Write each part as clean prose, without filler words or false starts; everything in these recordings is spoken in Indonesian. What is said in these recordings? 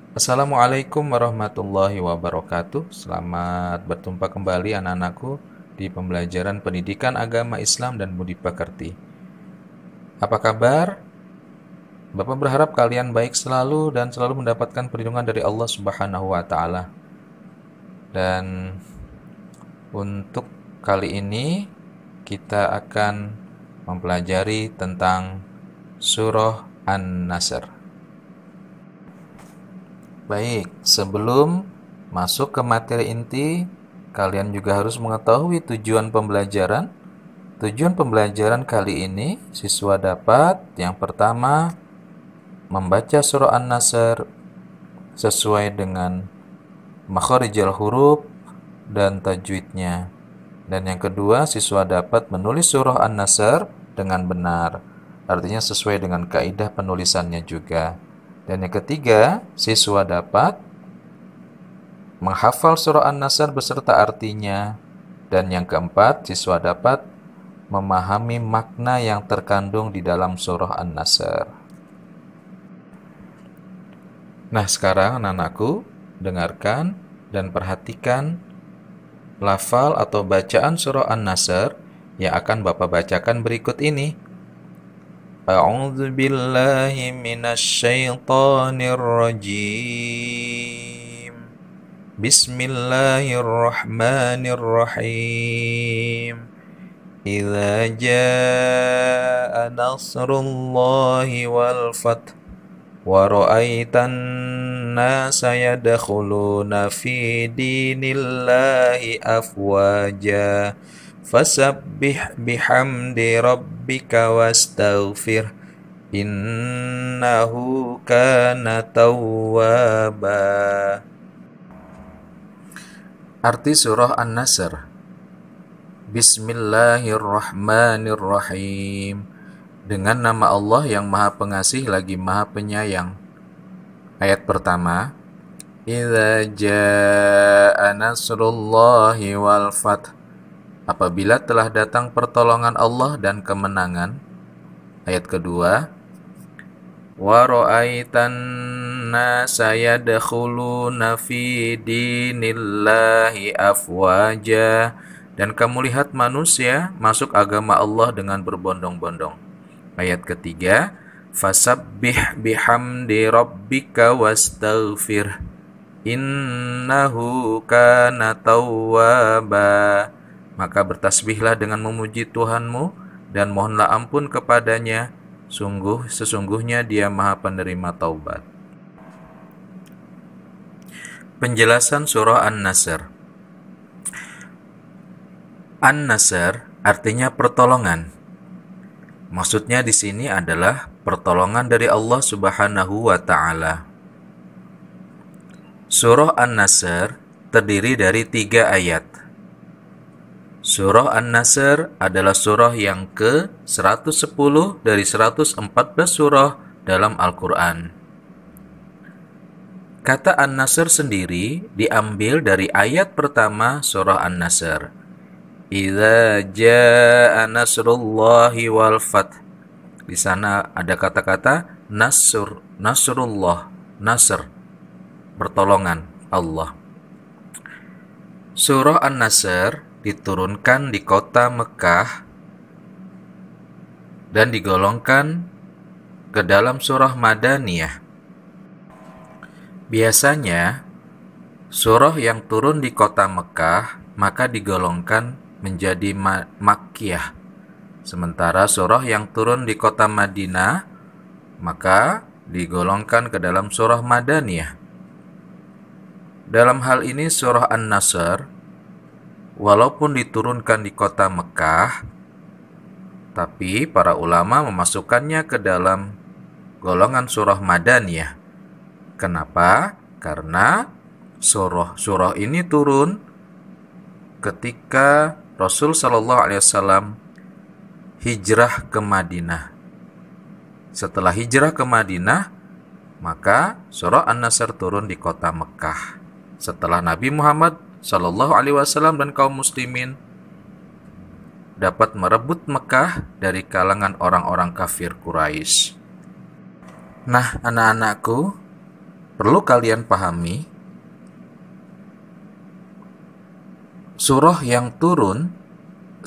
Assalamualaikum warahmatullahi wabarakatuh. Selamat berjumpa kembali anak-anakku di pembelajaran pendidikan agama Islam dan budi pekerti. Apa kabar? Bapak berharap kalian baik selalu dan selalu mendapatkan perlindungan dari Allah Subhanahu wa taala. Dan untuk kali ini kita akan mempelajari tentang surah An-Nasr. Baik, sebelum masuk ke materi inti, kalian juga harus mengetahui tujuan pembelajaran. Tujuan pembelajaran kali ini, siswa dapat yang pertama membaca surah An-Nasr sesuai dengan makharijal huruf dan tajwidnya. Dan yang kedua, siswa dapat menulis surah An-Nasr dengan benar. Artinya sesuai dengan kaidah penulisannya juga. Dan yang ketiga, siswa dapat menghafal surah An-Nasr beserta artinya. Dan yang keempat, siswa dapat memahami makna yang terkandung di dalam surah An-Nasr. Nah, sekarang anak-anakku, dengarkan dan perhatikan lafal atau bacaan surah An-Nasr yang akan Bapak bacakan berikut ini. A'udzu billahi minasyaitonir rajim. Bismillahirrahmanirrahim. Idza jaa nasrullahi wal fath wa ra'aitan nasa yadkhuluna fi dinillahi afwaja fasabbih bihamdi rabbika wastaghfir innahu kana tawwaba. Arti surah An-Nasr. Bismillahirrahmanirrahim. Dengan nama Allah yang Maha Pengasih lagi Maha Penyayang. Ayat pertama. Idza jaa nasrullahi wal fath. Apabila telah datang pertolongan Allah dan kemenangan. Ayat kedua. Wa ra'aitan nasa yadkhuluna fi dinillahi afwaja. Dan kamu lihat manusia masuk agama Allah dengan berbondong-bondong. Ayat ketiga, fasabbih bihamdi rabbika wastaghfir innahu kana tawwaba. Maka bertasbihlah dengan memuji Tuhanmu dan mohonlah ampun kepadanya, sesungguhnya Dia Maha Penerima taubat. Penjelasan surah An-Nasr. An-Nasr artinya pertolongan. Maksudnya di sini adalah pertolongan dari Allah Subhanahu wa taala. Surah An-Nasr terdiri dari 3 ayat. Surah An-Nasr adalah surah yang ke-110 dari 114 surah dalam Al-Quran. Kata An-Nasr sendiri diambil dari ayat pertama surah An-Nasr. Idza jaa nasrullahi wal fath. Di sana ada kata-kata nasrullah, nasr, pertolongan Allah. Surah An-Nasr diturunkan di kota Mekah dan digolongkan ke dalam surah Madaniyah. Biasanya surah yang turun di kota Mekah maka digolongkan menjadi Makkiyah. Sementara surah yang turun di kota Madinah maka digolongkan ke dalam surah Madaniyah. Dalam hal ini surah An-Nasr walaupun diturunkan di kota Mekah, tapi para ulama memasukkannya ke dalam golongan surah Madaniyah. Kenapa? Karena surah ini turun ketika Rasul Shallallahu Alaihi Wasallam hijrah ke Madinah. Setelah hijrah ke Madinah, maka surah An-Nasr turun di kota Mekah. Setelah Nabi Muhammad Shallallahu Alaihi Wasallam dan kaum muslimin dapat merebut Mekah dari kalangan orang-orang kafir Quraisy. Nah, anak-anakku, perlu kalian pahami, surah yang turun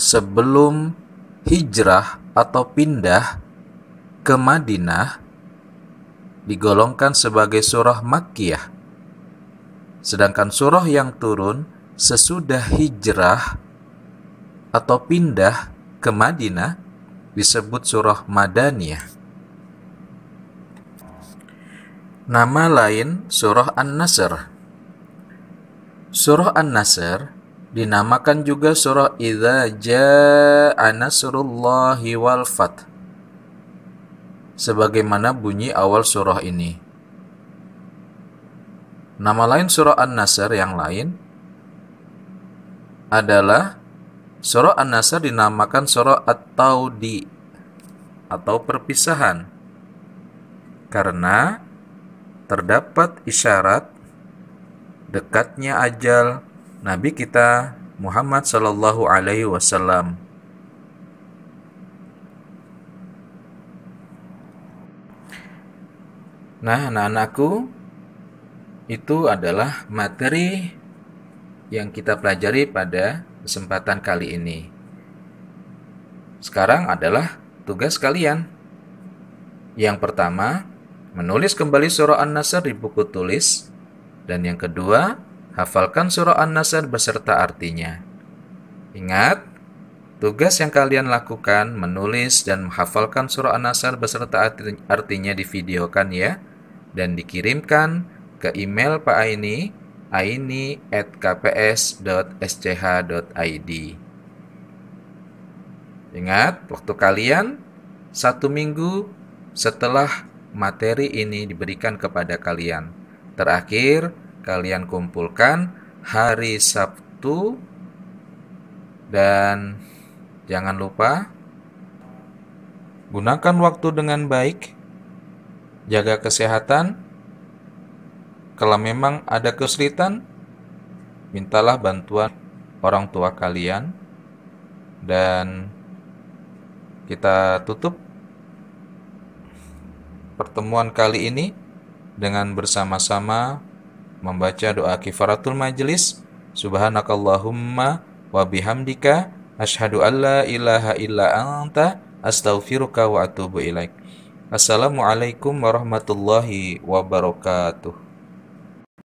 sebelum hijrah atau pindah ke Madinah digolongkan sebagai surah Makkiyah. Sedangkan surah yang turun sesudah hijrah atau pindah ke Madinah disebut surah Madaniyah. Nama lain surah An-Nasr. Surah An-Nasr dinamakan juga surah Idza Jaa Nasrullahi wal Fath, sebagaimana bunyi awal surah ini. Nama lain surah An-Nasr yang lain adalah surah An-Nasr dinamakan surah At-Taudi atau perpisahan, karena terdapat isyarat dekatnya ajal Nabi kita Muhammad sallallahu alaihi wasallam. Nah, anak-anakku, itu adalah materi yang kita pelajari pada kesempatan kali ini. Sekarang adalah tugas kalian. Yang pertama, menulis kembali surah An-Nasr di buku tulis. Dan yang kedua, hafalkan surah An-Nasr beserta artinya. Ingat, tugas yang kalian lakukan menulis dan menghafalkan surah An-Nasr beserta artinya divideokan ya, dan dikirimkan ke email Pak Aini, aini@kps.sch.id. Ingat, waktu kalian 1 minggu setelah materi ini diberikan kepada kalian. Terakhir, kalian kumpulkan hari Sabtu, dan jangan lupa gunakan waktu dengan baik, jaga kesehatan. Kalau memang ada kesulitan, mintalah bantuan orang tua kalian. Dan kita tutup pertemuan kali ini dengan bersama-sama membaca doa kifaratul majelis. Subhanakallahumma wa bihamdika asyhadu an la ilaha illa anta astaghfiruka wa atubu ilaik. Assalamualaikum warahmatullahi wabarakatuh.